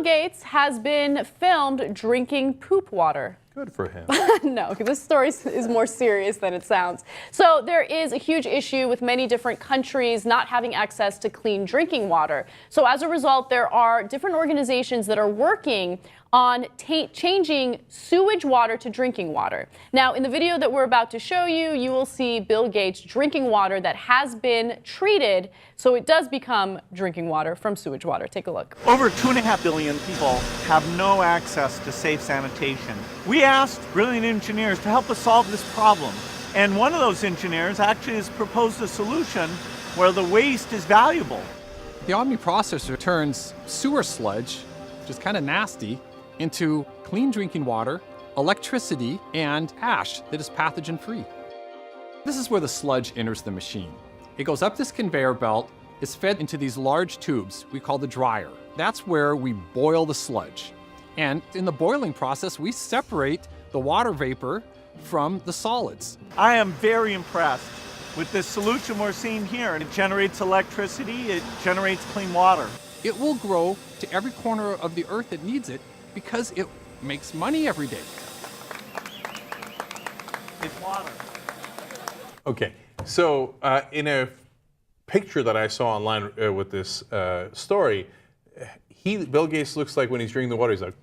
Bill Gates has been filmed drinking poop water. Good for him. No, this story is more serious than it sounds. So there is a huge issue with many different countries not having access to clean drinking water. So as a result, there are different organizations that are working on changing sewage water to drinking water. Now, in the video that we're about to show you, you will see Bill Gates drinking water that has been treated so it does become drinking water from sewage water. Take a look. Over 2.5 billion people have no access to safe sanitation. We asked brilliant engineers to help us solve this problem. And one of those engineers actually has proposed a solution where the waste is valuable. The Omni processor turns sewer sludge, which is kind of nasty, into clean drinking water, electricity, and ash that is pathogen-free. This is where the sludge enters the machine. It goes up this conveyor belt, is fed into these large tubes we call the dryer. That's where we boil the sludge. And in the boiling process, we separate the water vapor from the solids. I am very impressed with this solution we're seeing here. It generates electricity, it generates clean water. It will grow to every corner of the earth that needs it because it makes money every day. It's water. Okay, so in a picture that I saw online with this story, Bill Gates looks like when he's drinking the water, he's like,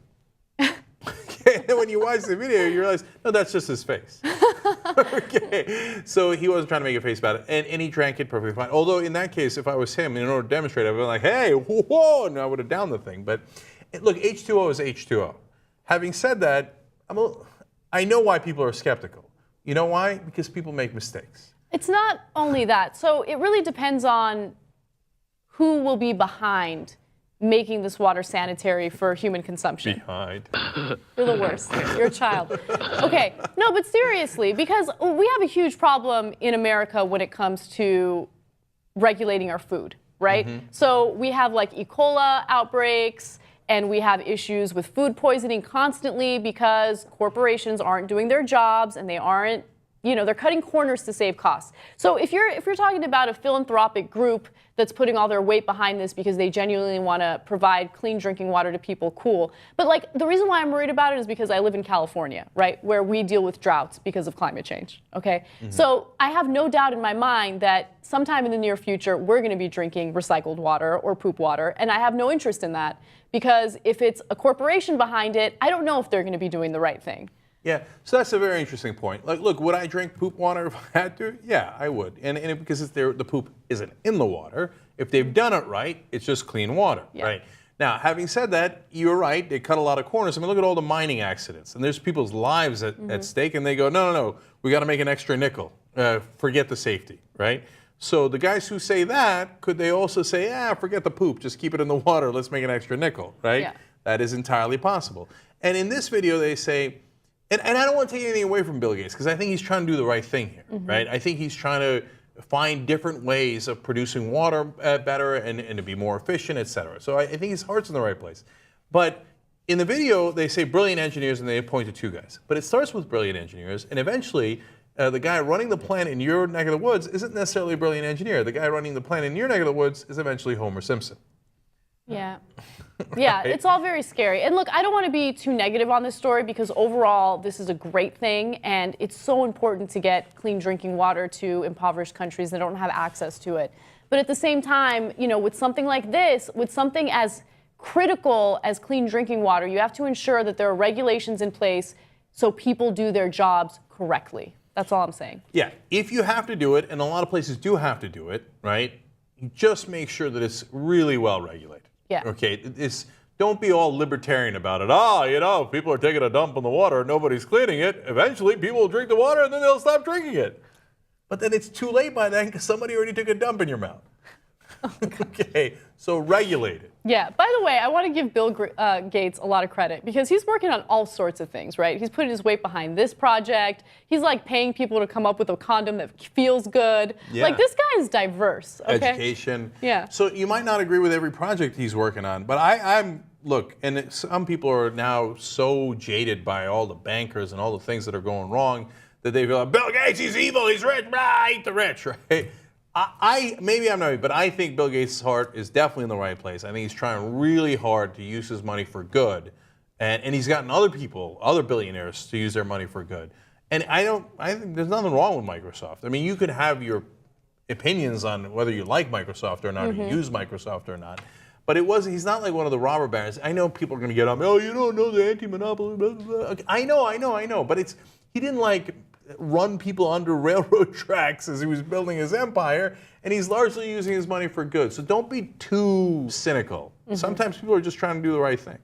okay, and then when you watch the video, you realize, no, that's just his face. Okay, so he wasn't trying to make a face about it, and he drank it perfectly fine. Although in that case, if I was him, in order to demonstrate, I would have been like, hey, whoa, and I would have downed the thing. But look, H2O is H2O. Having said that, I know why people are skeptical. You know why? Because people make mistakes. It's not only that. So it really depends on who will be behind making this water sanitary for human consumption. Behind. You're the worst. You're a child. Okay, no, but seriously, because we have a huge problem in America when it comes to regulating our food, right? So we have like E. coli outbreaks, and we have issues with food poisoning constantly because corporations aren't doing their jobs and they aren't, they're cutting corners to save costs. So if you're talking about a philanthropic group that's putting all their weight behind this because they genuinely want to provide clean drinking water to people, cool. But like the reason why I'm worried about it is because I live in California, right, where we deal with droughts because of climate change, okay? So I have no doubt in my mind that sometime in the near future, we're going to be drinking recycled water or poop water, and I have no interest in that because if it's a corporation behind it, I don't know if they're going to be doing the right thing. Yeah, so that's a very interesting point. Like, look, would I drink poop water if I had to? Yeah, I would. And because the poop isn't in the water. If they've done it right, it's just clean water, right? Now, having said that, you're right. They cut a lot of corners. I mean, look at all the mining accidents. And there's people's lives at stake. And they go, no, we got to make an extra nickel. Forget the safety, right? So the guys who say that, could they also say, forget the poop. Just keep it in the water. Let's make an extra nickel, right? Yeah. That is entirely possible. And in this video, they say, and I don't want to take anything away from Bill Gates because I think he's trying to do the right thing here, right? I think he's trying to find different ways of producing water better and to be more efficient, et cetera. So I think his heart's in the right place. But in the video, they say brilliant engineers and they point to two guys. But it starts with brilliant engineers, and eventually the guy running the plant in your neck of the woods isn't necessarily a brilliant engineer. The guy running the plant in your neck of the woods is eventually Homer Simpson. Yeah. Yeah, it's all very scary. And look, I don't want to be too negative on this story because overall this is a great thing and it's so important to get clean drinking water to impoverished countries that don't have access to it. But at the same time, with something like this, with something as critical as clean drinking water, you have to ensure that there are regulations in place so people do their jobs correctly. That's all I'm saying. Yeah, if you have to do it, and a lot of places do have to do it, right, you just make sure that it's really well regulated. Yeah. Okay, don't be all libertarian about it. People are taking a dump in the water, nobody's cleaning it. Eventually, people will drink the water and then they'll stop drinking it. But then it's too late by then because somebody already took a dump in your mouth. Okay, so regulate it. Yeah, by the way, I want to give Bill Gates a lot of credit because he's working on all sorts of things, right? He's putting his weight behind this project. He's like paying people to come up with a condom that feels good. Yeah. Like this guy is diverse, okay? Education. Yeah. So you might not agree with every project he's working on, but look, and some people are now so jaded by all the bankers and all the things that are going wrong that they feel like, Bill Gates, he's evil, he's rich, eat the rich, right? Maybe I'm not, but I think Bill Gates' heart is definitely in the right place. I think he's trying really hard to use his money for good, and he's gotten other people, other billionaires, to use their money for good. And I think there's nothing wrong with Microsoft. I mean, you could have your opinions on whether you like Microsoft or not, or you use Microsoft or not. But he's not like one of the robber barons. I know people are going to get on me, oh, you don't know the anti-monopoly, blah, blah, blah. Okay, I know. But he didn't like run people under railroad tracks as he was building his empire, and he's largely using his money for good. So don't be too cynical. Sometimes people are just trying to do the right thing.